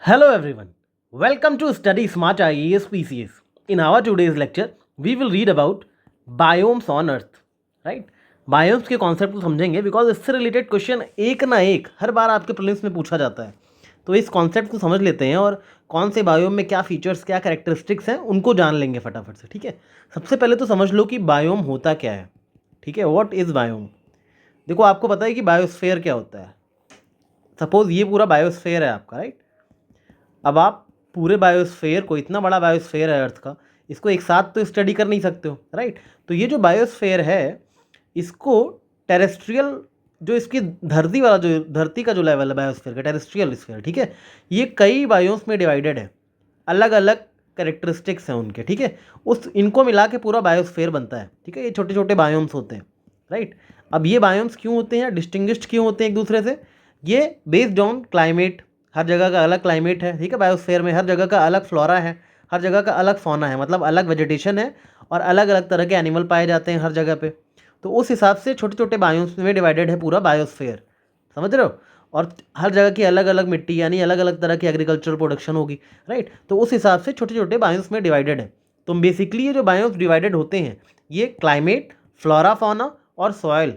Hello everyone. Welcome to Study Smart IAS PCS. In our today's lecture, we will read about biomes on Earth. Right? Biomes के concept को समझेंगे because इससे related question एक ना एक हर बार आपके prelims में पूछा जाता है। तो इस कॉन्सेप्ट को समझ लेते हैं और कौन से बायोम में क्या फीचर्स क्या कैरेक्टरिस्टिक्स हैं उनको जान लेंगे फटाफट से। ठीक है, सबसे पहले तो समझ लो कि बायोम होता क्या है। ठीक है, व्हाट इज़ बायोम। देखो, आपको पता है कि बायोस्फीयर क्या होता है। सपोज ये पूरा बायोस्फीयर है आपका, राइट। अब आप पूरे बायोस्फीयर को, इतना बड़ा बायोस्फीयर है अर्थ का, इसको एक साथ तो स्टडी कर नहीं सकते हो, राइट। तो ये जो बायोस्फीयर है इसको टेरेस्ट्रियल, जो इसकी धरती वाला, जो धरती का जो लेवल है बायोस्फीयर का, टेरेस्ट्रियल स्फीयर, ठीक है, ये कई बायोम्स में डिवाइडेड है। अलग अलग कैरेक्टरिस्टिक्स हैं उनके, ठीक है। उस इनको मिला के पूरा बायोस्फीयर बनता है, ठीक है। ये छोटे छोटे बायोम्स होते हैं, राइट। अब ये बायोम्स क्यों होते हैं, डिस्टिंग्विश्ड क्यों होते हैं एक दूसरे से, ये बेस्ड ऑन क्लाइमेट। हर जगह का अलग क्लाइमेट है, ठीक है। बायोस्फीयर में हर जगह का अलग फ्लोरा है, हर जगह का अलग फौना है, मतलब अलग वेजिटेशन है और अलग अलग तरह के एनिमल पाए जाते हैं हर जगह पे। तो उस हिसाब से छोटे छोटे बायोम्स में डिवाइडेड है पूरा बायोस्फीयर, समझ रहे हो। और हर जगह की अलग अलग मिट्टी, यानी अलग अलग तरह की एग्रीकल्चर प्रोडक्शन होगी, राइट। तो उस हिसाब से छोटे छोटे बायोम्स में डिवाइडेड है। तो बेसिकली ये जो बायोम्स डिवाइडेड होते हैं ये क्लाइमेट, फ्लोरा, फौना और सॉयल,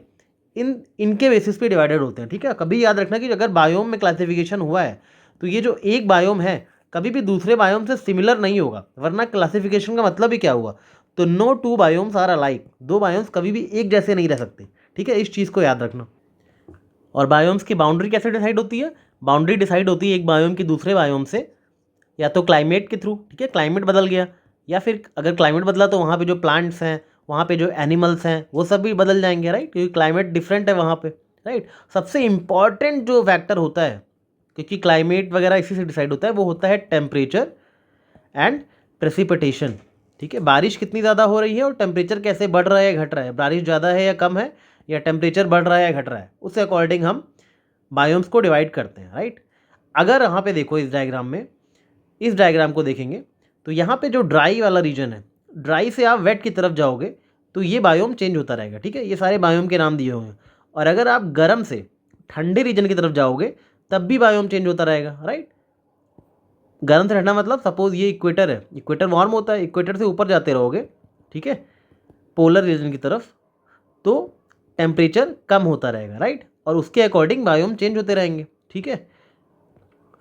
इनके बेसिस पे डिवाइडेड होते हैं, ठीक है। कभी याद रखना कि अगर बायोम में क्लासिफिकेशन हुआ है तो ये जो एक बायोम है कभी भी दूसरे बायोम से सिमिलर नहीं होगा, वरना क्लासिफिकेशन का मतलब ही क्या हुआ। तो no two biomes are alike, दो बायोम्स कभी भी एक जैसे नहीं रह सकते, ठीक है। इस चीज़ को याद रखना। और बायोम्स की बाउंड्री कैसे डिसाइड होती है, बाउंड्री डिसाइड होती है एक बायोम की दूसरे बायोम से या तो क्लाइमेट के थ्रू, ठीक है, क्लाइमेट बदल गया, या फिर अगर क्लाइमेट बदला तो वहाँ पे जो प्लांट्स हैं, वहाँ पे जो एनिमल्स हैं वो सब भी बदल जाएंगे, राइट, क्योंकि क्लाइमेट डिफरेंट है वहाँ पे, राइट। सबसे इम्पॉर्टेंट जो फैक्टर होता है, क्योंकि क्लाइमेट वगैरह इसी से डिसाइड होता है, वो होता है टेम्परेचर एंड प्रेसिपिटेशन, ठीक है। बारिश कितनी ज़्यादा हो रही है और टेम्परेचर कैसे बढ़ रहा है या घट रहा है, बारिश ज़्यादा है या कम है, या टेम्परेचर बढ़ रहा है या घट रहा है, उससे अकॉर्डिंग हम बायोम्स को डिवाइड करते हैं, राइट। अगर यहाँ पे देखो इस डायग्राम में, इस डायग्राम को देखेंगे तो यहाँ पे जो ड्राई वाला रीजन है, ड्राई से आप वेट की तरफ जाओगे तो ये बायोम चेंज होता रहेगा, ठीक है। ये सारे बायोम के नाम दिए हुए हैं। और अगर आप गर्म से ठंडे रीजन की तरफ जाओगे तब भी बायोम चेंज होता रहेगा, राइट। गर्म से ठंडा मतलब सपोज ये इक्वेटर है, इक्वेटर वार्म होता है, इक्वेटर से ऊपर जाते रहोगे, ठीक है, पोलर रीजन की तरफ, तो टेम्परेचर कम होता रहेगा, राइट, और उसके अकॉर्डिंग बायोम चेंज होते रहेंगे, ठीक है।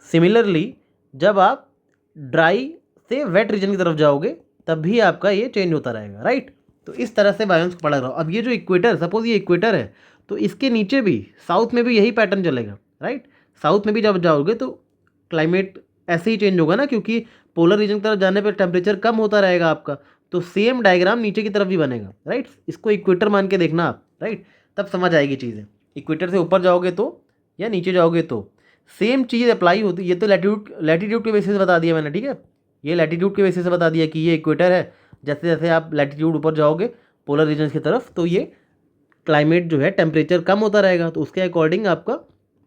सिमिलरली जब आप ड्राई से वेट रीजन की तरफ जाओगे तब भी आपका ये चेंज होता रहेगा, राइट। तो इस तरह से बायोम्स को पढ़ा रहा हूँ। अब ये जो इक्वेटर, सपोज ये इक्वेटर है, तो इसके नीचे भी साउथ में भी यही पैटर्न चलेगा, राइट। साउथ में भी जब जाओगे तो क्लाइमेट ऐसे ही चेंज होगा ना, क्योंकि पोलर रीजन की तरफ जाने पर टेम्परेचर कम होता रहेगा आपका। तो सेम डायग्राम नीचे की तरफ भी बनेगा, राइट। इसको इक्वेटर मान के देखना आप, राइट, तब समझ आएगी चीज़ें। इक्वेटर से ऊपर जाओगे तो या नीचे जाओगे तो सेम चीज़ अप्लाई होती है। ये तो लैटीट्यूड के बेसिस से बता दिया मैंने, ठीक है। ये लैटीट्यूड के बेसिस से बता दिया कि ये इक्वेटर है। जैसे जैसे आप लैटीट्यूड ऊपर जाओगे पोलर रीजन की तरफ तो ये क्लाइमेट जो है टेम्परेचर कम होता रहेगा, तो उसके अकॉर्डिंग आपका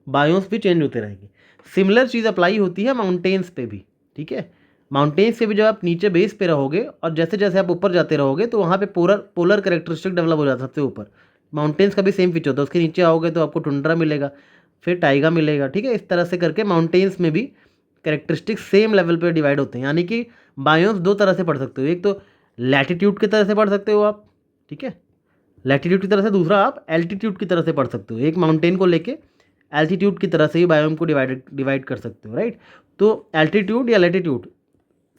बायोम्स भी चेंज होते रहेंगे। सिमिलर चीज़ अप्लाई होती है माउंटेन्स पे भी, ठीक है। माउंटेन्स पे भी जब आप नीचे बेस पे रहोगे और जैसे जैसे आप ऊपर जाते रहोगे तो वहाँ पे पोलर पोलर करेक्टरिस्टिक डेवलप हो जाता है सबसे ऊपर। माउंटेन्स का भी सेम फीचर होता है, उसके नीचे आओगे तो आपको टुंड्रा मिलेगा, फिर टाइगा मिलेगा, ठीक है। इस तरह से करके माउंटेन्स में भी कैरेक्टरिस्टिक सेम लेवल पे डिवाइड होते हैं। यानी कि बायोम्स दो तरह से पढ़ सकते हो, एक तो लैटीट्यूड की तरह से पढ़ सकते हो आप, ठीक है, लैटीट्यूड की तरह से, दूसरा आप एल्टीट्यूड की तरह से पढ़ सकते हो। एक माउंटेन को लेके एल्टीट्यूड की तरह से ही बायोम को डिवाइड कर सकते हो, राइट। तो एल्टीट्यूड या लैटीट्यूड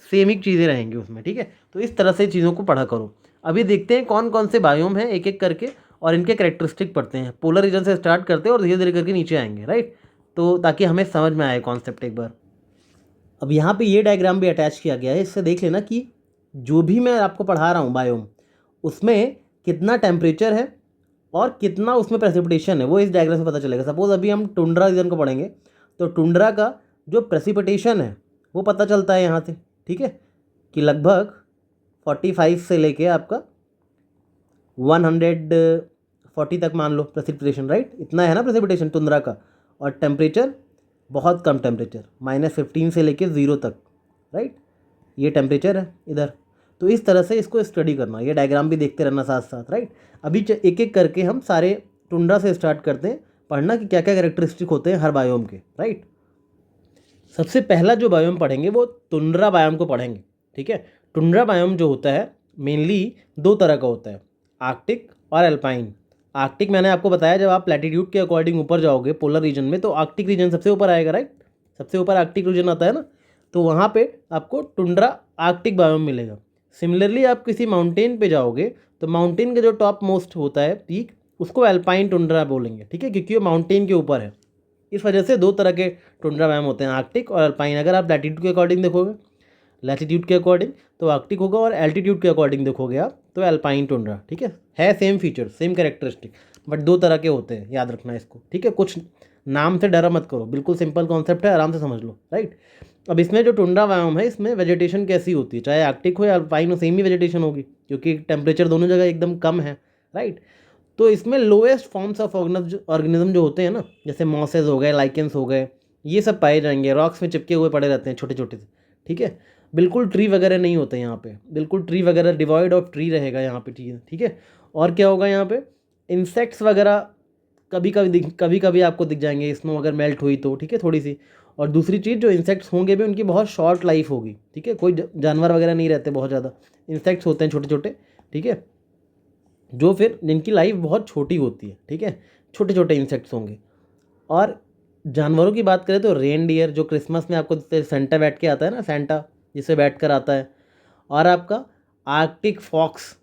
सेम ही चीज़ें रहेंगी उसमें, ठीक है। तो इस तरह से चीज़ों को पढ़ा करो। अभी देखते हैं कौन कौन से बायोम हैं एक एक करके और इनके कैरेक्टरिस्टिक पढ़ते हैं। पोलर रीजन से स्टार्ट करते हैं और धीरे धीरे करके नीचे आएंगे, राइट। तो ताकि हमें समझ में आए कॉन्सेप्ट एक बार। अब यहाँ पे ये डायग्राम भी अटैच किया गया है, इससे देख लेना कि जो भी मैं आपको पढ़ा रहा हूँ बायोम, उसमें कितना टेम्परेचर है और कितना उसमें प्रेसिपिटेशन है, वो इस डायग्राम से पता चलेगा। सपोज अभी हम टुंड्रा रीजन को पढ़ेंगे तो टुंड्रा का जो प्रेसिपिटेशन है वो पता चलता है यहाँ से, ठीक है, कि लगभग 45 से लेके आपका 140 तक मान लो प्रेसिपिटेशन, राइट। इतना है ना प्रेसिपिटेशन टुंड्रा का। और टेम्परेचर बहुत कम टेम्परेचर, -15 से लेके 0 तक, राइट। ये टेम्परेचर है इधर। तो इस तरह से इसको स्टडी करना, ये डायग्राम भी देखते रहना साथ साथ, राइट। अभी एक एक करके हम सारे टुंड्रा से स्टार्ट करते हैं पढ़ना कि क्या क्या कैरेक्टरिस्टिक होते हैं हर बायोम के, राइट। सबसे पहला जो बायोम पढ़ेंगे वो टुंड्रा बायोम को पढ़ेंगे, ठीक है। टुंड्रा बायोम जो होता है मेनली दो तरह का होता है, आर्कटिक और अल्पाइन। आर्कटिक मैंने आपको बताया, जब आप लैटिट्यूड के अकॉर्डिंग ऊपर जाओगे पोलर रीजन में तो आर्कटिक रीजन सबसे ऊपर आएगा, राइट। सबसे ऊपर आर्कटिक रीजन आता है ना, तो वहाँ पे आपको टुंड्रा आर्कटिक बायोम मिलेगा। सिमिलरली आप किसी माउंटेन पे जाओगे तो माउंटेन का जो टॉप मोस्ट होता है पीक, उसको अल्पाइन टुंड्रा बोलेंगे, ठीक है, क्योंकि वो माउंटेन के ऊपर है। इस वजह से दो तरह के टुंड्रा बायोम होते हैं, आर्कटिक और अल्पाइन। अगर आप लैटिट्यूड के अकॉर्डिंग देखोगे, लैटिट्यूड के अकॉर्डिंग तो आर्कटिक होगा, और एल्टीट्यूड के अकॉर्डिंग देखोगे आप तो अल्पाइन टुंड्रा, ठीक है same feature same characteristic, but दो तरह के होते हैं, याद रखना इसको, ठीक है। कुछ नाम से डरा मत करो, बिल्कुल सिंपल कॉन्सेप्ट है, आराम से समझ लो, राइट। अब इसमें जो टुंड्रा बायोम है इसमें वेजिटेशन कैसी होती है, चाहे आर्कटिक हो या अल्पाइन हो, सेम ही वेजिटेशन होगी, क्योंकि टेम्परेचर दोनों जगह एकदम कम है, राइट। तो इसमें लोएस्ट फॉर्म्स ऑफ ऑर्गेनिज्म जो होते हैं ना, जैसे मॉसेज हो गए, लाइकेंस हो गए, ये सब पाए जाएंगे, रॉक्स में चिपके हुए पड़े रहते हैं छोटे छोटे से, ठीक है। बिल्कुल ट्री वगैरह नहीं होते यहाँ पे, बिल्कुल ट्री वगैरह डिवॉइड ऑफ ट्री रहेगा यहाँ पे चीज़, ठीक है। और क्या होगा यहाँ पे, इंसेक्ट्स वगैरह कभी कभी आपको दिख जाएंगे, स्नो अगर मेल्ट हुई तो, ठीक है, थोड़ी सी। और दूसरी चीज़, जो इंसेक्ट्स होंगे भी उनकी बहुत शॉर्ट लाइफ होगी, ठीक है, कोई जानवर वगैरह नहीं रहते बहुत ज़्यादा, इंसेक्ट्स होते हैं छोटे छोटे, ठीक है, जो फिर जिनकी लाइफ बहुत छोटी होती है, ठीक है, छोटे छोटे इंसेक्ट्स होंगे। और जानवरों की बात करें तो रेनडियर, जो क्रिसमस में आपको सेंटा बैठ के आता है ना, सेंटा जिससे बैठ कर आता है, और आपका arctic fox,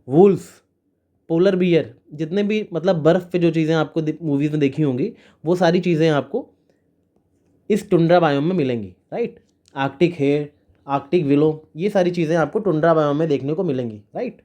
wolf, polar bear, जितने भी मतलब बर्फ़ पे जो चीज़ें आपको मूवीज़ में देखी होंगी, वो सारी चीज़ें आपको इस टुंड्रा बायोम में मिलेंगी, right. Arctic hare, arctic willow, ये सारी चीज़ें आपको टुंड्रा बायोम में देखने को मिलेंगी, राइट।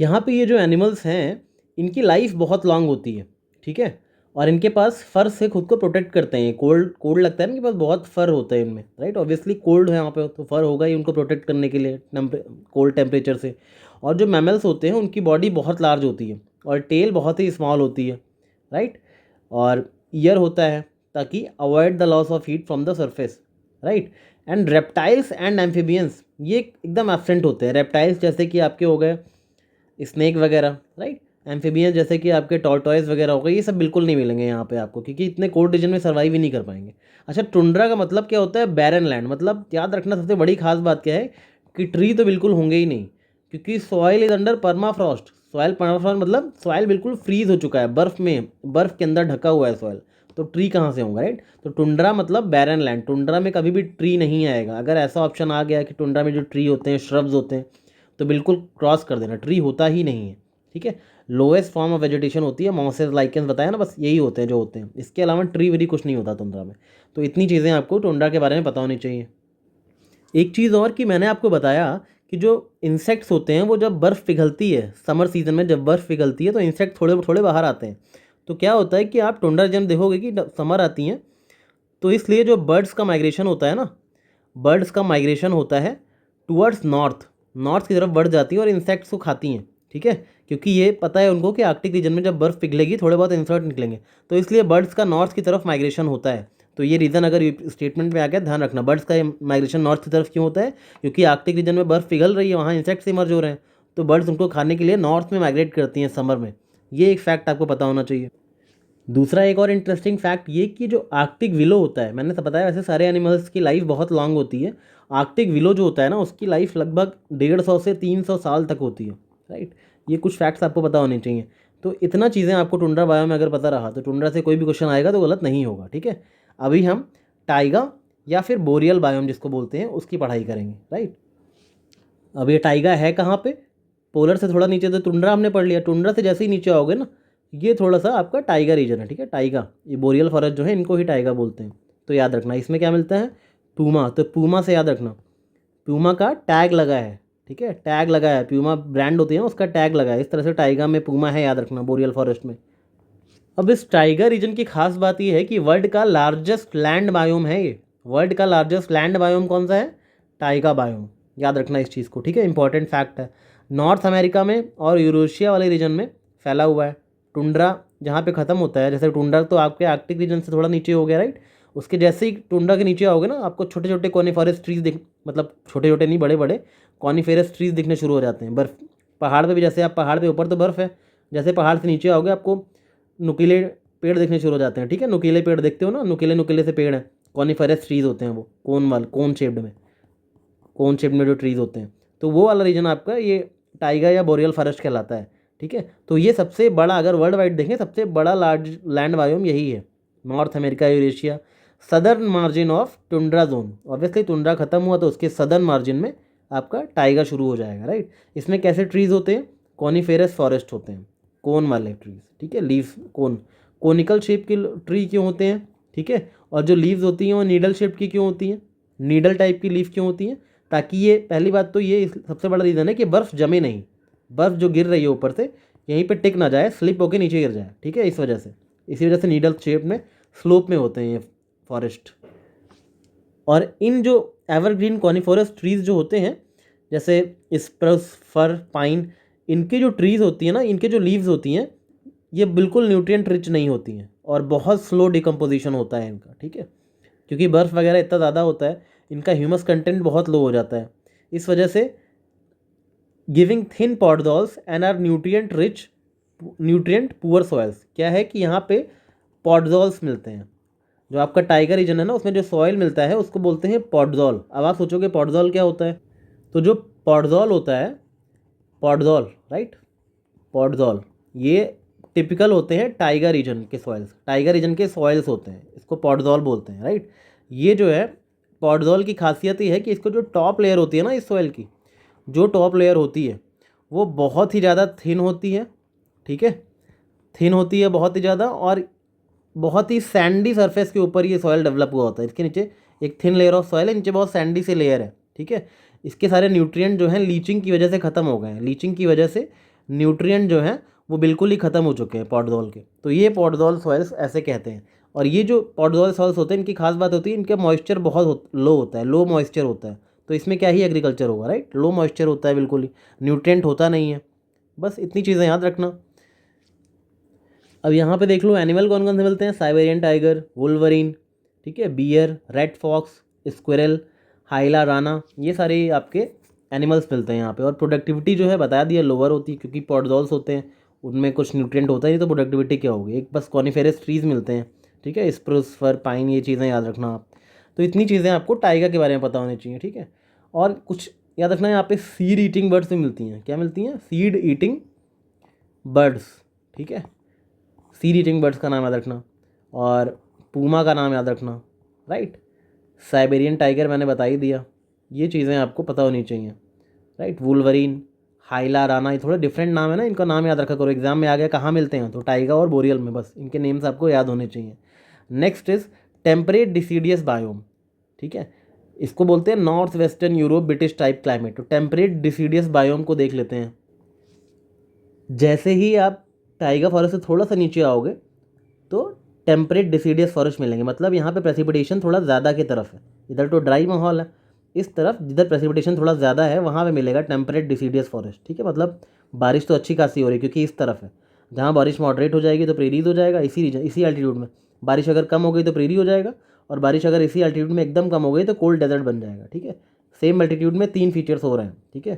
यहाँ पे ये जो एनिमल्स हैं इनकी लाइफ बहुत लॉन्ग होती है, ठीक है, और इनके पास फर से खुद को प्रोटेक्ट करते हैं। कोल्ड कोल्ड लगता है ना, इनके पास बहुत फर होता है इनमें, राइट। ऑब्वियसली कोल्ड है यहाँ पे तो फर होगा ही उनको प्रोटेक्ट करने के लिए कोल्ड टेम्परेचर से। और जो मैमल्स होते हैं उनकी बॉडी बहुत लार्ज होती है और टेल बहुत ही स्मॉल होती है, राइट। और ईयर होता है ताकि avoid the loss of heat from the surface, right. And reptiles and amphibians ये एकदम एब्सेंट होते हैं। रेप्टाइल्स जैसे कि आपके हो गए स्नेक वगैरह, राइट। एम्फीबियंस जैसे कि आपके टॉर्टॉइस वगैरह हो गए, ये सब बिल्कुल नहीं मिलेंगे यहाँ पे आपको, क्योंकि इतने कोल्ड रीजन में सर्वाइव ही नहीं कर पाएंगे। अच्छा, टुंड्रा का मतलब क्या होता है, बैरन लैंड। मतलब याद रखना सबसे बड़ी खास बात क्या है कि ट्री तो बिल्कुल होंगे ही नहीं, क्योंकि soil is under permafrost. Soil permafrost मतलब सॉइल बिल्कुल फ्रीज हो चुका है, बर्फ में, बर्फ के अंदर ढका हुआ है सॉइल, तो ट्री कहाँ से होगा, राइट। तो टुंड्रा मतलब बैरन लैंड, टुंड्रा में कभी भी ट्री नहीं आएगा। अगर ऐसा ऑप्शन आ गया कि टुंड्रा में जो ट्री होते हैं, श्रब्स होते हैं, तो बिल्कुल क्रॉस कर देना, ट्री होता ही नहीं है, ठीक है। लोएस्ट फॉर्म ऑफ वेजिटेशन होती है, मॉसेस, लाइकेंस बताया ना, बस यही होते हैं जो होते हैं, इसके अलावा ट्री वरी कुछ नहीं होता टुंड्रा में। तो इतनी चीज़ें आपको टुंड्रा के बारे में पता होनी चाहिए। एक चीज़ और कि मैंने आपको बताया कि जो इंसेक्ट्स होते हैं वो जब बर्फ़ पिघलती है, समर सीजन में जब बर्फ़ पिघलती है तो इंसेक्ट थोड़े थोड़े बाहर आते हैं। तो क्या होता है कि आप टुंड्रा रीजन देखोगे कि समर आती हैं, तो इसलिए जो बर्ड्स का माइग्रेशन होता है ना, बर्ड्स का माइग्रेशन होता है टुवर्ड्स नॉर्थ, नॉर्थ की तरफ बढ़ जाती है और इंसेक्ट्स को खाती हैं, ठीक है। क्योंकि ये पता है उनको कि आर्कटिक रीजन में जब बर्फ़ पिघलेगी थोड़े बहुत इंसेक्ट निकलेंगे, तो इसलिए बर्ड्स का नॉर्थ की तरफ माइग्रेशन होता है। तो ये रीज़न अगर स्टेटमेंट में आ गया, ध्यान रखना, बर्ड्स का माइग्रेशन नॉर्थ की तरफ क्यों होता है, क्योंकि आर्कटिक रीजन में बर्फ़ पिघल रही है, वहाँ इंसेक्ट्स इमर्ज हो रहे हैं, तो बर्ड्स उनको खाने के लिए नॉर्थ में माइग्रेट करती हैं समर में। ये एक फैक्ट आपको पता होना चाहिए। दूसरा एक और इंटरेस्टिंग फैक्ट ये कि जो आर्कटिक विलो होता है, मैंने तो बताया वैसे सारे एनिमल्स की लाइफ बहुत लॉन्ग होती है, आर्कटिक विलो जो होता है ना उसकी लाइफ लगभग 150 से 300 साल तक होती है, राइट। ये कुछ फैक्ट्स आपको पता होने चाहिए। तो इतना चीज़ें आपको टुंड्रा बायो में अगर पता रहा तो टुंड्रा से कोई भी क्वेश्चन आएगा तो गलत नहीं होगा, ठीक है। अभी हम टाइगा या फिर बोरियल बायोम जिसको बोलते हैं उसकी पढ़ाई करेंगे, राइट। अब ये टाइगा है कहाँ पे, पोलर से थोड़ा नीचे, तो टुंड्रा हमने पढ़ लिया, टुंड्रा से जैसे ही नीचे आओगे ना, ये थोड़ा सा आपका टाइगा रीजन है, ठीक है। टाइगा, ये बोरियल फॉरेस्ट जो है इनको ही टाइगा बोलते हैं। तो याद रखना इसमें क्या मिलता है, पूमा। तो पूमा से याद रखना, पूमा का टैग लगा है, ठीक है, टैग लगा है, प्यूमा ब्रांड होती है ना उसका टैग लगा है, इस तरह से टाइगा में पूमा है, याद रखना, बोरियल फॉरेस्ट में। अब इस टाइगर रीजन की खास बात यह है कि वर्ल्ड का लार्जेस्ट लैंड बायोम है ये। वर्ल्ड का लार्जेस्ट लैंड बायोम कौन सा है, टाइगा बायोम, याद रखना इस चीज़ को, ठीक है, इंपॉर्टेंट फैक्ट है। नॉर्थ अमेरिका में और यूरेशिया वाले रीजन में फैला हुआ है। टुंड्रा जहाँ पे ख़त्म होता है, जैसे टुंड्रा तो आपके आर्कटिक रीजन से थोड़ा नीचे हो गया, राइट, उसके जैसे ही टुंड्रा के नीचे आओगे ना आपको छोटे छोटे कॉनिफेरस ट्रीज दिख, मतलब छोटे छोटे नहीं, बड़े बड़े कॉनिफेरस ट्रीज दिखने शुरू हो जाते हैं। बर्फ़ पहाड़ पे भी, जैसे आप पहाड़ पे ऊपर तो बर्फ़ है, जैसे पहाड़ से नीचे आओगे आपको नुकीले पेड़ दिखने शुरू हो जाते हैं, ठीक है। नुकीले पेड़ देखते हो ना, नुकीले नुकीले से पेड़ हैं, कॉनिफरस ट्रीज़ होते हैं वो कोन शेप्ड में जो ट्रीज़ होते हैं, तो वो वाला रीजन आपका ये टाइगा या बोरियल फॉरेस्ट कहलाता है। ठीक है, तो ये सबसे बड़ा, अगर वर्ल्ड वाइड देखें सबसे बड़ा लार्ज लैंड बायोम यही है, north America, Eurasia, southern margin of tundra zone. Obviously tundra खत्म हुआ तो उसके सदर्न मार्जिन में आपका टाइगा शुरू हो जाएगा, राइट। इसमें कैसे ट्रीज़ होते हैं, कॉनिफेरस फॉरेस्ट होते हैं, कोन वाले ट्रीज। ठीक है, लीफ कोनिकल शेप के ट्री क्यों होते हैं, ठीक है, और जो लीव्स होती हैं वो नीडल शेप की क्यों होती हैं, नीडल टाइप की लीफ क्यों होती हैं, ताकि ये, पहली बात तो ये सबसे बड़ा रीज़न है कि बर्फ़ जमे नहीं, बर्फ़ जो गिर रही है ऊपर से यहीं पे टिक ना जाए, स्लिप होकर नीचे गिर जाए। ठीक है, इसी वजह से नीडल शेप में स्लोप में होते हैं ये फॉरेस्ट। और इन जो एवरग्रीन कॉनिफोरस ट्रीज़ जो होते हैं, जैसे स्प्रूस, फर, पाइन, इनके जो ट्रीज़ होती हैं ना, इनके जो लीव्स होती हैं ये बिल्कुल न्यूट्रिएंट रिच नहीं होती हैं और बहुत स्लो डिकम्पोजिशन होता है इनका। ठीक है, क्योंकि बर्फ़ वगैरह इतना ज़्यादा होता है, इनका ह्यूमस कंटेंट बहुत लो हो जाता है, इस वजह से giving thin podzols and are nutrient poor soils. क्या है कि यहाँ पे पॉडजॉल्स मिलते हैं, जो आपका टाइगर रीजन है ना उसमें जो सॉइल मिलता है उसको बोलते हैं पॉडजॉल। अब आप सोचोगे पॉडजॉल क्या होता है, तो जो पॉडजॉल होता है, राइट, पॉडजॉल ये टिपिकल होते हैं टाइगर रीजन के सॉइल्स होते हैं, इसको पॉडजॉल बोलते हैं, राइट। ये जो है पॉडजॉल की खासियत ये है कि इसको जो टॉप लेयर होती है ना, इस सॉइल की जो टॉप लेयर होती है वो बहुत ही ज़्यादा थिन होती है। ठीक है, थिन होती है बहुत ही ज़्यादा, और बहुत ही सैंडी सरफेस के ऊपर ये सॉइल डेवलप हुआ होता है। इसके नीचे एक थिन लेयर ऑफ सॉइल है, नीचे बहुत सैंडी से लेयर है। ठीक है, इसके सारे न्यूट्रिएंट जो हैं लीचिंग की वजह से ख़त्म हो गए हैं, लीचिंग की वजह से न्यूट्रिएंट जो हैं वो बिल्कुल ही ख़त्म हो चुके हैं पॉडजॉल के, तो ये पॉडजॉल सॉइल्स ऐसे कहते हैं। और ये जो पॉडजॉल सॉइल्स होते हैं इनकी खास बात होती है, इनका मॉइस्चर बहुत लो होता है, लो मॉइस्चर होता है, तो इसमें क्या ही एग्रीकल्चर होगा, राइट। लो मॉइस्चर होता है, बिल्कुल ही न्यूट्रिएंट होता नहीं है। बस इतनी चीज़ें याद रखना। अब यहाँ पे देख लो एनिमल कौन कौन से मिलते हैं, साइबेरियन टाइगर, वुल्वरीन, ठीक है, beer, red fox, squirrel, हाइला Rana, ये सारे आपके एनिमल्स मिलते हैं यहाँ पे। और प्रोडक्टिविटी जो है बता दिया लोअर होती है, क्योंकि पॉडजॉल्स होते हैं उनमें कुछ न्यूट्रिएंट होता ही नहीं, तो प्रोडक्टिविटी क्या होगी। एक बस कॉनिफेरस ट्रीज़ मिलते हैं, ठीक है, स्प्रूस, फर, पाइन, ये चीज़ें याद रखना आप। तो इतनी चीज़ें आपको टाइगर के बारे में पता होनी चाहिए। ठीक है, और कुछ याद रखना, यहाँ पे सीड ईटिंग बर्ड्स भी मिलती हैं। क्या मिलती हैं, सीड ईटिंग बर्ड्स। ठीक है, सीड ईटिंग बर्ड्स का नाम याद रखना, और पूमा का नाम याद रखना, राइट। साइबेरियन टाइगर मैंने बता ही दिया, ये चीज़ें आपको पता होनी चाहिए, राइट। वुल्वरीन, हाइला राना, ये थोड़े डिफरेंट नाम है ना, इनका नाम याद रखा करो, एग्जाम में आ गया कहाँ मिलते हैं, तो टाइगा और बोरियल में, बस इनके नेम्स आपको याद होने चाहिए। Next is temperate deciduous biome. ठीक है, इसको बोलते हैं north western Europe British type climate. तो टेम्परेट डिसीडियस बायोम को देख लेते हैं। जैसे ही आप टाइगर फॉरेस्ट से थोड़ा सा नीचे आओगे तो टेम्परेट डिसीडियस फॉरेस्ट मिलेंगे, मतलब यहाँ पे प्रेसिपिटेशन थोड़ा ज़्यादा की तरफ है, इधर तो ड्राई माहौल है, इस तरफ जिधर प्रेसिपिटेशन थोड़ा ज़्यादा है वहाँ पे मिलेगा टेम्परेट डिसीडियस फॉरेस्ट। ठीक है, मतलब बारिश तो अच्छी खासी हो रही है क्योंकि इस तरफ है, जहाँ बारिश मॉडरेट हो जाएगी तो प्रेरीज हो जाएगा, इसी रीजन, इसी एल्टीट्यूड में। बारिश अगर कम हो गई तो प्रेरी हो जाएगा, और बारिश अगर इसी एल्टीट्यूड में एकदम कम हो गई तो कोल्ड डेजर्ट बन जाएगा। ठीक है, सेम एल्टीट्यूड में 3 फीचर्स हो रहे हैं। ठीक है,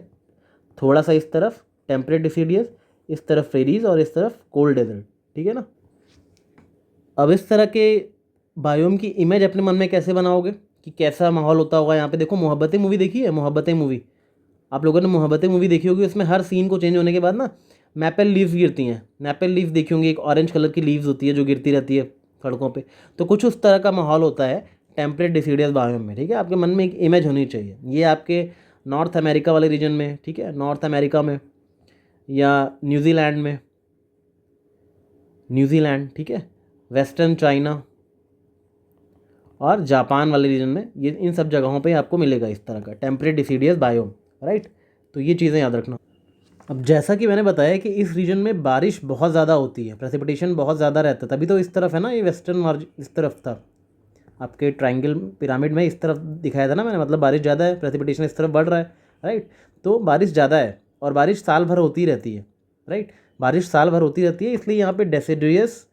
थोड़ा सा इस तरफ टेम्परेट डिसीडियस, इस तरफ प्रेरीज, और इस तरफ कोल्ड डेजर्ट। ठीक है ना। अब इस तरह के बायोम की इमेज अपने मन में कैसे बनाओगे कि कैसा माहौल होता होगा। यहाँ पे देखो, मोहब्बतें मूवी देखी है, मोहब्बतें मूवी, आप लोगों ने मोहब्बतें मूवी देखी होगी, उसमें हर सीन को चेंज होने के बाद ना मैपल लीव्स गिरती हैं, मैपल लीव्स देखी होंगी, एक ऑरेंज कलर की लीव्स होती है जो गिरती रहती है सड़कों पे, तो कुछ उस तरह का माहौल होता है टेम्परेट डिसीडियस बायोम में। ठीक है, आपके मन में एक इमेज होनी चाहिए। ये आपके नॉर्थ अमेरिका वाले रीजन में, ठीक है, नॉर्थ अमेरिका में या न्यूजीलैंड में, न्यूजीलैंड, ठीक है, वेस्टर्न चाइना और जापान वाले रीजन में, ये इन सब जगहों पे आपको मिलेगा इस तरह का टेम्परेट डिसीडियस बायोम, राइट। तो ये चीज़ें याद रखना। अब जैसा कि मैंने बताया कि इस रीजन में बारिश बहुत ज़्यादा होती है, प्रेसिपिटेशन बहुत ज़्यादा रहता है, तभी तो इस तरफ है ना, ये वेस्टर्न मार्जिन इस तरफ था आपके ट्रायंगल पिरामिड में, इस तरफ दिखाया था ना मैंने, मतलब बारिश ज़्यादा है, प्रेसिपिटेशन इस तरफ बढ़ रहा है, राइट। तो बारिश ज़्यादा है और बारिश साल भर होती रहती है, राइट, बारिश साल भर होती रहती है, इसलिए यहाँ पे डेसिडुयस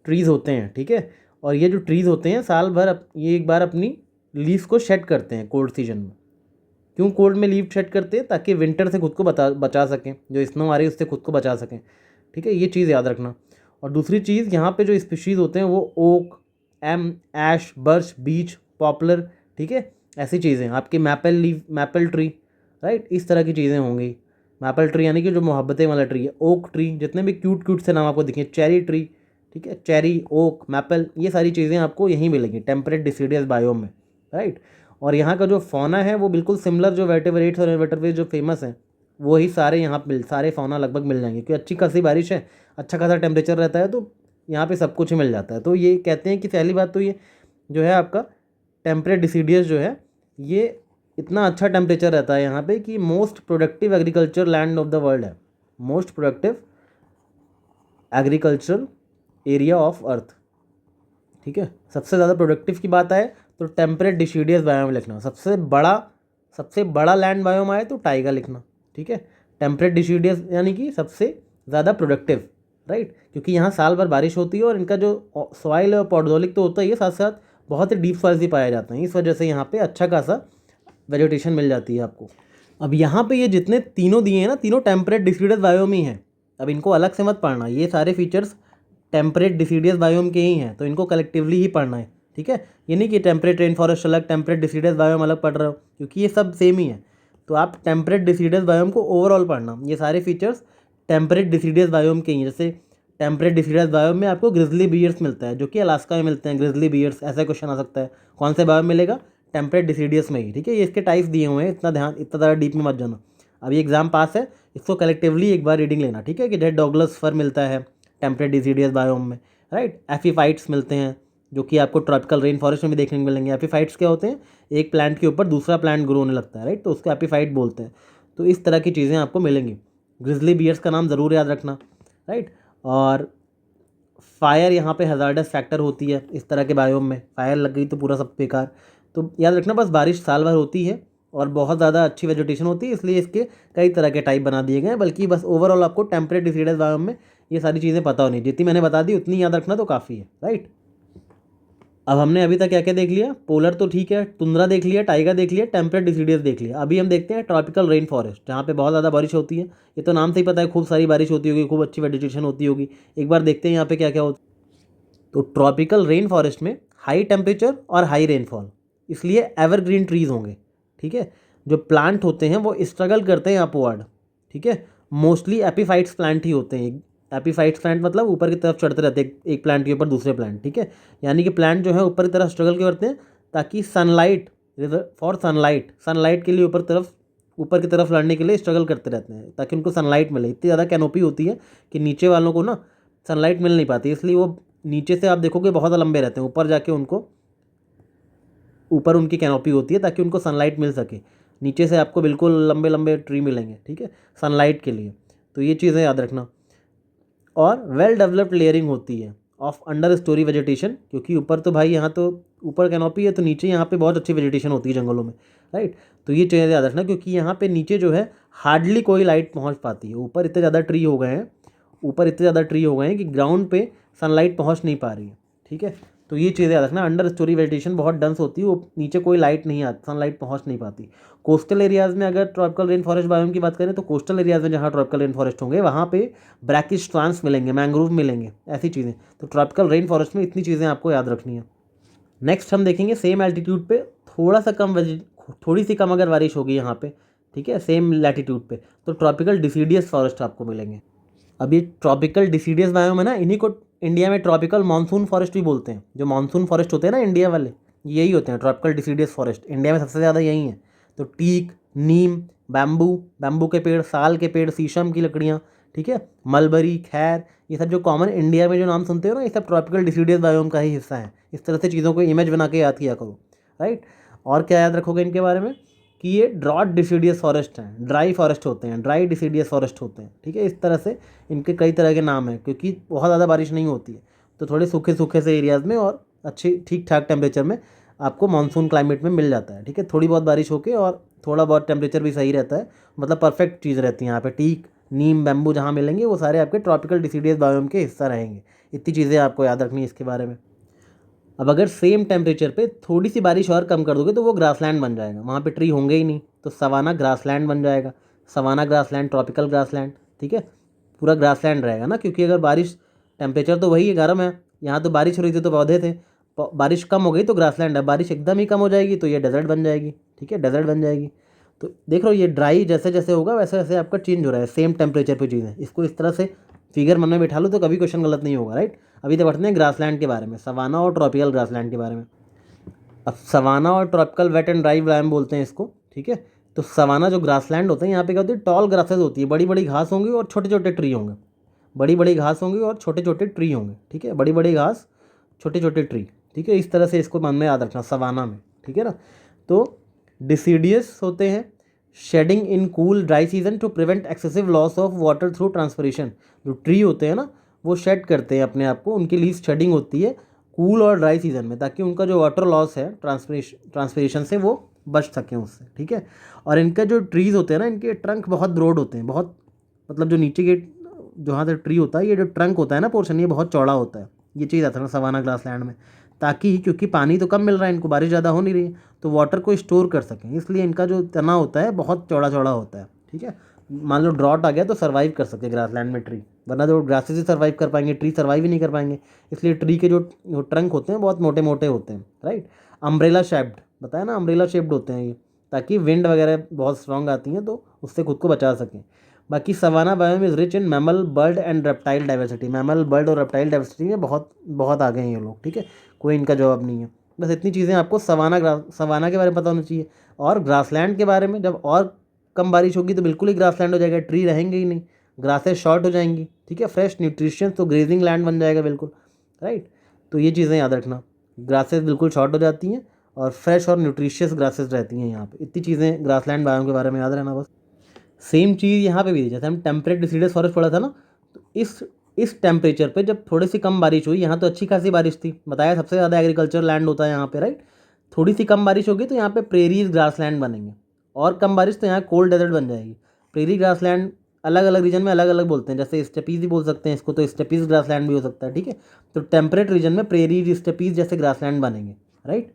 ट्रीज़ होते हैं। ठीक है, और ये जो ट्रीज़ होते हैं साल भर ये एक बार अपनी लीफ को शेड करते हैं कोल्ड सीजन में। क्यों कोल्ड में लीफ शेड करते हैं, ताकि विंटर से खुद को बचा सकें, जो स्नो आ रही है उससे खुद को बचा सकें। ठीक है, ये चीज़ याद रखना। और दूसरी चीज़, यहाँ पे जो स्पीशीज़ होते हैं वो ओक, एम, ऐश, बर्च, बीच, पॉपुलर, ठीक है, ऐसी चीज़ें आपकी maple leaf, maple tree, right, इस तरह की चीज़ें होंगी। मैपल ट्री यानी कि जो मोहब्बतें वाला ट्री है। ओक ट्री, जितने भी क्यूट क्यूट से नाम आपको दिखे, चेरी ट्री, ठीक है, चेरी, ओक, मैपल, ये सारी चीज़ें आपको यहीं मिलेंगी टेम्परेट डिसीडियस बायोम में, राइट। और यहाँ का जो फौना है वो बिल्कुल सिमिलर, जो वर्टेब्रेट्स और इनवर्टेब्रेट्स जो फेमस हैं वही सारे यहाँ मिल, सारे फौना लगभग मिल जाएंगे, क्योंकि अच्छी खासी बारिश है, अच्छा खासा टेम्परेचर रहता है, तो यहाँ पे सब कुछ ही मिल जाता है। तो ये कहते हैं कि पहली बात तो ये जो है आपका टेम्परेट डिसीडियस जो है ये इतना अच्छा टेम्परेचर रहता है यहाँ पे कि most productive agriculture land of the world है, most productive agricultural area of earth, ठीक है। सबसे ज़्यादा प्रोडक्टिव की बात आए तो टेम्परेट डिसीडियस बायोम लिखना। सबसे बड़ा लैंड बायोम आए तो टाइगा लिखना, ठीक है। टेम्परेट डिसीडियस यानी कि सबसे ज़्यादा प्रोडक्टिव, राइट, क्योंकि यहाँ साल भर बारिश होती है और इनका जो सॉइल और पौधोलिक तो होता ही है, साथ साथ बहुत ही डीप सॉइल्स भी पाए जाते हैं, इस वजह से यहाँ पे अच्छा खासा वेजिटेशन मिल जाती है आपको। अब यहाँ पे ये जितने तीनों दिए हैं ना, तीनों टेम्परेट डिसीडियस बायोम ही हैं। अब इनको अलग से मत पढ़ना, ये सारे फीचर्स टेम्परेट डिसीडियस बायोम के ही हैं, तो इनको कलेक्टिवली ही पढ़ना है, ठीक है। ये नहीं कि टेम्परेट रेन फॉरेस्ट अलग, टेम्परेट डिसीडियस बायोम अलग पढ़ रहे हो, क्योंकि ये सब सेम ही है। तो आप टेम्परेट डिसीडियस बायोम को ओवरऑल पढ़ना, ये सारे फीचर्स टेम्परेट डिसीडियस बायोम के ही हैं। जैसे टेम्परेट डिसीडियस बायोम में आपको ग्रिजली बियर्स मिलता है, जो कि अलास्का में मिलते हैं, ग्रिजली बियर्स, ऐसा क्वेश्चन आ सकता है। कौन से बायोम मिलेगा? टेम्परेट डिसीडियस में ही, ठीक है। ये इसके टाइप्स दिए हुए हैं, इतना ज़्यादा डीप में मत जाना। अभी एग्जाम पास है, इसको कलेक्टिवली एक बार रीडिंग लेना, ठीक है। कि जैसे डॉगलस फर मिलता है टेम्परेट डिसीडियस बायोम में, राइट। एफीफाइट्स मिलते हैं जो कि आपको ट्रॉपिकल रेन फॉरेस्ट में भी देखने को मिलेंगे। एपीफाइट्स क्या होते हैं? एक प्लांट के ऊपर दूसरा प्लांट ग्रो होने लगता है, राइट, तो उसको एपीफाइट बोलते हैं। तो इस तरह की चीज़ें आपको मिलेंगी। ग्रिजली बियर्स का नाम ज़रूर याद रखना, राइट। और फायर यहाँ पे हजार्डस फैक्टर होती है इस तरह के बायोम में, फायर लग गई तो पूरा सब बेकार। तो याद रखना, बस बारिश साल भर होती है और बहुत ज़्यादा अच्छी वेजिटेशन होती है, इसलिए इसके कई तरह के टाइप बना दिए गए हैं। बल्कि बस ओवरऑल आपको टेम्परेट डिसीडियस बायोम में ये सारी चीज़ें पता होनी, जितनी मैंने बता दी उतनी याद रखना तो काफ़ी है, राइट। अब हमने अभी तक क्या क्या देख लिया? पोलर तो ठीक है, टुंड्रा देख लिया, टाइगर देख लिया, टेम्परेट डिसीडियस देख लिया। अभी हम देखते हैं ट्रॉपिकल रेन फॉरेस्ट, जहाँ पे बहुत ज़्यादा बारिश होती है। ये तो नाम से ही पता है, खूब सारी बारिश होती होगी, खूब अच्छी वेजिटेशन होती होगी। एक बार देखते हैं यहाँ पे क्या क्या होता है। तो ट्रॉपिकल रेन फॉरेस्ट में हाई टेम्परेचर और हाई रेनफॉल, इसलिए एवरग्रीन ट्रीज होंगे, ठीक है। जो प्लांट होते हैं वो स्ट्रगल करते हैं अपवर्ड, ठीक है। मोस्टली एपीफाइट्स प्लांट ही होते हैं। एपीफाइट्स प्लांट मतलब ऊपर की तरफ चढ़ते रहते हैं, एक प्लांट के ऊपर दूसरे प्लांट, ठीक है। यानी कि प्लांट जो है ऊपर की तरफ स्ट्रगल करते हैं ताकि सनलाइट, फॉर सनलाइट के लिए ऊपर की तरफ लड़ने के लिए स्ट्रगल करते रहते हैं, ताकि उनको सनलाइट मिले। इतनी ज़्यादा कैनोपी होती है कि नीचे वालों को ना सनलाइट मिल नहीं पाती, इसलिए वो नीचे से आप देखोगे बहुत लंबे रहते हैं, ऊपर जाके ऊपर उनकी कैनोपी होती है ताकि उनको सनलाइट मिल सके। नीचे से आपको बिल्कुल लंबे लंबे ट्री मिलेंगे, ठीक है, सनलाइट के लिए। तो ये चीज़ें याद रखना। और वेल डेवलप्ड लेयरिंग होती है ऑफ अंडर स्टोरी वेजिटेशन, क्योंकि ऊपर तो भाई यहाँ तो ऊपर कैनोपी है, तो नीचे यहाँ पे बहुत अच्छी वेजिटेशन होती है जंगलों में, राइट। तो ये चीज़ें याद रखना, क्योंकि यहाँ पे नीचे जो है हार्डली कोई लाइट पहुँच पाती है। ऊपर इतने ज़्यादा ट्री हो गए हैं कि ग्राउंड पे सनलाइट पहुँच नहीं पा रही है, ठीक है। तो ये चीज़ें याद रखना, अंडर स्टोरी वेजिटेशन बहुत डेंस होती है, वो नीचे कोई लाइट नहीं आती, सनलाइट पहुँच नहीं पाती। कोस्टल एरियाज़ में अगर ट्रॉपिकल रेन फॉरेस्ट बायोम की बात करें, तो कोस्टल एरियाज़ में जहाँ ट्रॉपिकल रेन फॉरेस्ट होंगे वहाँ पे ब्रैकिश ट्रांस मिलेंगे, मैंग्रोव मिलेंगे, ऐसी चीज़ें। तो ट्रॉपिकल रेन फॉरेस्ट में इतनी चीज़ें आपको याद रखनी है। नेक्स्ट हम देखेंगे सेम एल्टीट्यूड पे थोड़ी सी कम अगर बारिश होगी यहाँ पे, ठीक है, सेम लैटिट्यूड पे, तो ट्रॉपिकल डिसीडियस फॉरेस्ट आपको मिलेंगे। अभी ट्रॉपिकल डिसीडियस बायोम है ना, इन्हीं को इंडिया में ट्रॉपिकल मानसून फॉरेस्ट भी बोलते हैं। जो मानसून फॉरेस्ट होते हैं ना इंडिया वाले, यही होते हैं ट्रॉपिकल डिसीडियस फॉरेस्ट। इंडिया में सबसे ज़्यादा यही है। तो टीक, नीम, बैम्बू के पेड़, साल के पेड़, शीशम की लकड़ियाँ, ठीक है, मलबरी, खैर, ये सब जो कॉमन इंडिया में जो नाम सुनते हो ना, ये सब ट्रॉपिकल डिसीडियस बायोम का ही हिस्सा है। इस तरह से चीज़ों को इमेज बना के याद किया करो, राइट। और क्या याद रखोगे इनके बारे में कि ये ड्रॉट डिसीडियस फॉरेस्ट हैं, ड्राई फॉरेस्ट होते हैं, ड्राई डिसीडियस फॉरेस्ट होते हैं, ठीक है। इस तरह से इनके कई तरह के नाम हैं, क्योंकि बहुत ज़्यादा बारिश नहीं होती है, तो थोड़े सूखे सूखे से एरियाज़ में और अच्छी ठीक ठाक टेम्परेचर में आपको मानसून क्लाइमेट में मिल जाता है, ठीक है। थोड़ी बहुत बारिश होके और थोड़ा बहुत टेम्परेचर भी सही रहता है, मतलब परफेक्ट चीज़ रहती है यहाँ पे। टीक, नीम, बैम्बू जहाँ मिलेंगे वो सारे आपके ट्रॉपिकल डिसीडियस बायोम के हिस्सा रहेंगे। इतनी चीज़ें आपको याद रखनी है इसके बारे में। अब अगर सेम टेम्परेचर पे थोड़ी सी बारिश और कम कर दोगे तो वो ग्रासलैंड बन जाएगा, वहाँ पे ट्री होंगे ही नहीं, तो सवाना ग्रासलैंड बन जाएगा। सवाना ग्रासलैंड, ट्रॉपिकल ग्रासलैंड, ठीक है, पूरा ग्रासलैंड रहेगा ना, क्योंकि अगर बारिश, टेम्परेचर तो वही है, गर्म है, यहाँ तो बारिश हो रही थी तो पौधे थे, बारिश कम हो गई तो ग्रासलैंड है, बारिश एकदम ही कम हो जाएगी तो ये डेजर्ट बन जाएगी, ठीक है, डेजर्ट बन जाएगी। तो देख रहे हो ये ड्राई जैसे जैसे होगा वैसे वैसे आपका चेंज हो रहा है, सेम टेम्परेचर पे चीज़ है। इसको इस तरह से फिगर मन में बैठा लो तो कभी क्वेश्चन गलत नहीं होगा, राइट। अभी तो बढ़ते हैं ग्रासलैंड के बारे में, सवाना और ट्रॉपिकल ग्रासलैंड के बारे में। अब सवाना और tropical wet and dry biome बोलते हैं इसको, ठीक है। तो सवाना जो ग्रासलैंड होते हैं यहाँ पे क्या होती है, टॉल ग्रासेस होती है, बड़ी बड़ी घास होंगी और छोटे छोटे ट्री होंगे, बड़ी बड़ी घास होंगी और छोटे छोटे ट्री होंगे, ठीक है, बड़ी बड़ी घास छोटे छोटे ट्री, ठीक है। इस तरह से इसको मन में याद रखना सवाना में, ठीक है ना। तो डिसीडियस होते हैं, shedding in cool dry season to prevent excessive loss of water through transpiration. जो ट्री होते हैं ना वो शेड करते हैं अपने आप को, उनके लिए शेडिंग होती है कूल और ड्राई सीजन में, ताकि उनका जो वाटर लॉस है ट्रांसपिरेशन से वो बच सकें उससे, ठीक है। और इनका जो ट्रीज़ होते हैं ना, इनके ट्रंक बहुत ब्रॉड होते हैं, बहुत मतलब जो नीचे के जहाँ तक ट्री होता है, ये जो ट्रंक होता है ना पोर्शन, ये बहुत चौड़ा होता है। ये चीज़ आता है ना सवाना ग्रासलैंड में, ताकि क्योंकि पानी तो कम मिल रहा है इनको, बारिश ज़्यादा हो नहीं रही है, तो वाटर को स्टोर कर सकें, इसलिए इनका जो तना होता है बहुत चौड़ा चौड़ा होता है, ठीक है। मान लो ड्रॉट आ गया तो सर्वाइव कर सके ग्रासलैंड में ट्री, वरना जो ग्रासेस ही सर्वाइव कर पाएंगे, ट्री सर्वाइव ही नहीं कर पाएंगे। इसलिए ट्री के जो ट्रंक होते हैं बहुत मोटे मोटे होते हैं, राइट। अम्ब्रेला शेप्ड बताया ना, अम्ब्रेला शेप्ड होते हैं ये, ताकि विंड वगैरह बहुत स्ट्रॉन्ग आती हैं तो उससे खुद को बचा सकें। बाकी savanna biome is rich in mammal bird and reptile diversity, mammal bird और रेप्टाइल डाइवर्सिटी में बहुत बहुत आगे हैं ये लोग, ठीक है, कोई इनका जवाब नहीं है। बस इतनी चीज़ें आपको सवाना के बारे में पता होना चाहिए। और ग्रासलैंड के बारे में, जब और कम बारिश होगी तो बिल्कुल ही ग्रासलैंड हो जाएगा, ट्री रहेंगे ही नहीं, ग्रासेस शॉर्ट हो जाएंगी, ठीक है, फ्रेश न्यूट्रिशन तो ग्रेजिंग लैंड बन जाएगा बिल्कुल, राइट। तो ये चीज़ें याद रखना, ग्रासेस बिल्कुल शॉर्ट हो जाती हैं और फ्रेश और न्यूट्रिशियस ग्रासेस रहती हैं यहाँ पे। इतनी चीज़ें ग्रासलैंड बायोम के बारे में याद रहना बस। सेम चीज़ यहाँ पे भी, जैसे हम टेम्परेट डिसीडस फॉरेस्ट पढ़ा था ना, तो इस टेम्परेचर पे जब थोड़ी सी कम बारिश हुई, यहाँ तो अच्छी खासी बारिश थी, बताया सबसे ज़्यादा एग्रीकल्चर लैंड होता है यहाँ पे, राइट। थोड़ी सी कम बारिश होगी तो यहाँ पे प्रेरीज ग्रासलैंड बनेंगे, और कम बारिश तो यहाँ कोल्ड डेजर्ट बन जाएगी। प्रेरी ग्रासलैंड अलग अलग रीजन में अलग अलग बोलते हैं, जैसे स्टेपीज भी बोल सकते हैं इसको, तो स्टेपीज ग्रासलैंड भी हो सकता है, ठीक है। तो टेम्परेट रीजन में प्रेरीज स्टेपीज जैसे ग्रासलैंड बनेंगे, राइट।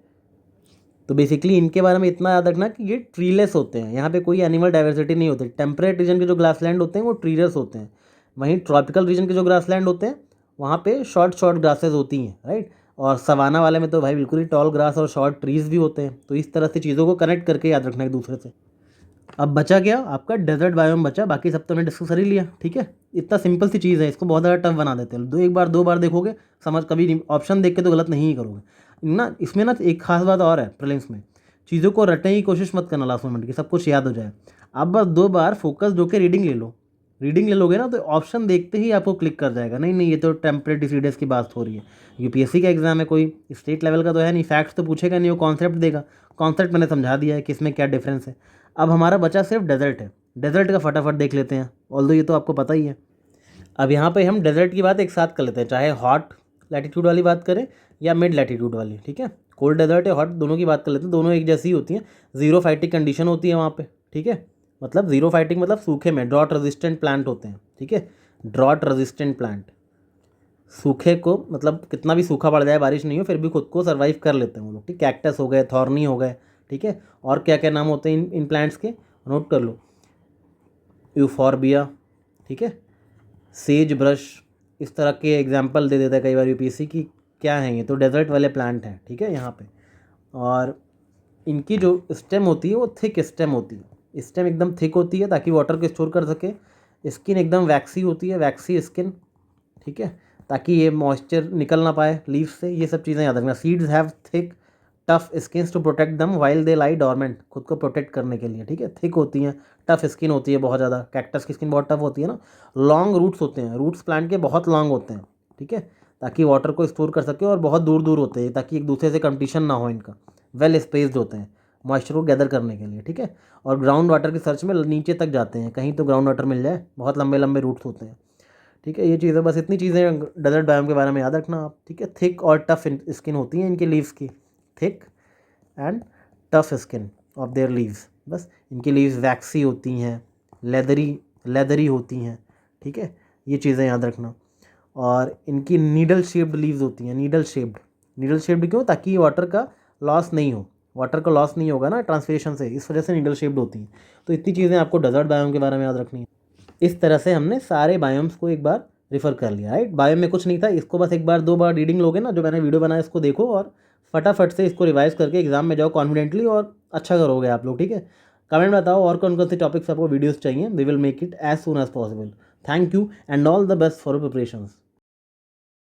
तो बेसिकली इनके बारे में इतना याद रखना कि ये ट्रीलेस होते हैं, यहाँ पे कोई एनिमल डाइवर्सिटी नहीं होती। टेम्परेट रीजन के जो ग्रासलैंड होते हैं वो ट्रीलेस होते हैं, वहीं ट्रॉपिकल रीजन के जो ग्रासलैंड होते हैं वहाँ पे शॉर्ट शॉर्ट ग्रासेस होती हैं, राइट। और सवाना वाले में तो भाई बिल्कुल ही टॉल ग्रास और शॉर्ट ट्रीज भी होते हैं। तो इस तरह से चीज़ों को कनेक्ट करके याद रखना एक दूसरे से। अब बचा क्या आपका डेजर्ट बायोम बचा, बाकी सब तो मैंने डिस्कस कर ही लिया, ठीक है। इतना सिंपल सी चीज़ है, इसको बहुत ज़्यादा टफ बना देते हैं, एक बार दो बार देखोगे समझ, कभी ऑप्शन देख के तो गलत नहीं ही करोगे ना। इसमें ना एक खास बात और है प्रीलिम्स में, चीज़ों को रटने की कोशिश मत करना लास्ट मोमेंट की, सब कुछ याद हो जाए। आप बस दो बार फोकस होकर रीडिंग ले लो, रीडिंग ले लोगे ना तो ऑप्शन देखते ही आपको क्लिक कर जाएगा, नहीं नहीं ये तो टेम्परेट डिसीडस की बात हो रही है। यूपीएससी का एग्जाम है, कोई स्टेट लेवल का तो है नहीं, फैक्ट्स तो पूछेगा नहीं, वो कॉन्सेप्ट देगा, कॉन्सेप्ट मैंने समझा दिया है कि इसमें क्या डिफरेंस है। अब हमारा बचा सिर्फ डेजर्ट है, डेजर्ट का फटाफट देख लेते हैं, ऑल्दो ये तो आपको पता ही है। अब यहाँ पे हम डेजर्ट की बात एक साथ कर लेते हैं, चाहे हॉट लैटिट्यूड वाली बात करें या मिड लैटिट्यूड वाली, ठीक है। कोल्ड डेजर्ट या हॉट दोनों की बात कर लेते हैं, दोनों एक जैसी होती हैं, जीरो फाइटिंग कंडीशन होती है वहाँ पे, ठीक है। मतलब जीरो फाइटिंग मतलब सूखे में ड्रॉट रेजिस्टेंट प्लांट होते हैं, ठीक है, ड्रॉट रेजिस्टेंट प्लांट। सूखे को मतलब कितना भी सूखा पड़ जाए, बारिश नहीं हो, फिर भी खुद को सर्वाइव कर लेते हैं वो लोग, ठीक। कैक्टस हो गए, थॉर्नी हो गए, ठीक है। और क्या क्या नाम होते हैं इन प्लांट्स के, नोट कर लो, यूफॉर्बिया, ठीक है, सेज ब्रश, इस तरह के एग्जाम्पल दे देता है कई बार यूपीएससी की, क्या है ये तो डेजर्ट वाले प्लांट हैं, ठीक है यहाँ पे। और इनकी जो स्टेम होती है वो थिक स्टेम होती है, स्टेम एकदम थिक होती है ताकि वाटर को स्टोर कर सके। स्किन एकदम वैक्सी होती है, वैक्सी स्किन, ठीक है, ताकि ये मॉइस्चर निकल ना पाए लीफ से, ये सब चीज़ें याद रखना। Seeds have thick tough skins to protect them while they lie dormant, खुद को प्रोटेक्ट करने के लिए, ठीक है। थिक होती हैं, टफ स्किन होती है बहुत ज़्यादा, कैक्टस की स्किन बहुत टफ होती है ना। लॉन्ग रूट्स होते हैं, रूट्स प्लांट के बहुत लॉन्ग होते हैं, ठीक है, ताकि वाटर को स्टोर कर सके। और बहुत दूर दूर होते हैं ताकि एक दूसरे से कंपटीशन ना हो इनका, वेल स्पेस्ड होते हैं मॉइस्चर को गैदर करने के लिए, ठीक है। और ग्राउंड वाटर की सर्च में नीचे तक जाते हैं, कहीं तो ग्राउंड वाटर मिल जाए, बहुत लंबे लंबे रूट्स होते हैं, ठीक है। ये चीज़ें बस इतनी चीज़ें डेजर्ट बायोम के बारे में याद रखना आप, ठीक है। थिक और टफ स्किन होती हैं इनके लीव्स की, thick and tough skin of their leaves, बस इनकी लीव्स वैक्सी होती हैं, लेदरी होती हैं, ठीक है, ये चीज़ें याद रखना। और इनकी नीडल शेप्ड लीव्स होती हैं, नीडल शेप्ड क्यों, ताकि वाटर का लॉस नहीं हो, वाटर का लॉस नहीं होगा ना ट्रांसपिरेशन से, इस वजह से नीडल शेप्ड होती हैं। तो इतनी चीज़ें आपको डेजर्ट बायोम के बारे में याद रखनी है। इस तरह से हमने सारे बायोम्स को एक बार रेफर कर लिया, राइट। बायो में कुछ नहीं था, इसको बस एक बार 2 बार रीडिंग लोगे ना, जो मैंने वीडियो बनाया इसको देखो और फटाफट से इसको रिवाइज करके एग्जाम में जाओ कॉन्फिडेंटली और अच्छा करोगे आप लोग, ठीक है। कमेंट में बताओ और कौन कौन से टॉपिक्स आपको वीडियोस चाहिए, we will make it as soon as possible. Thank you and all the best for preparations.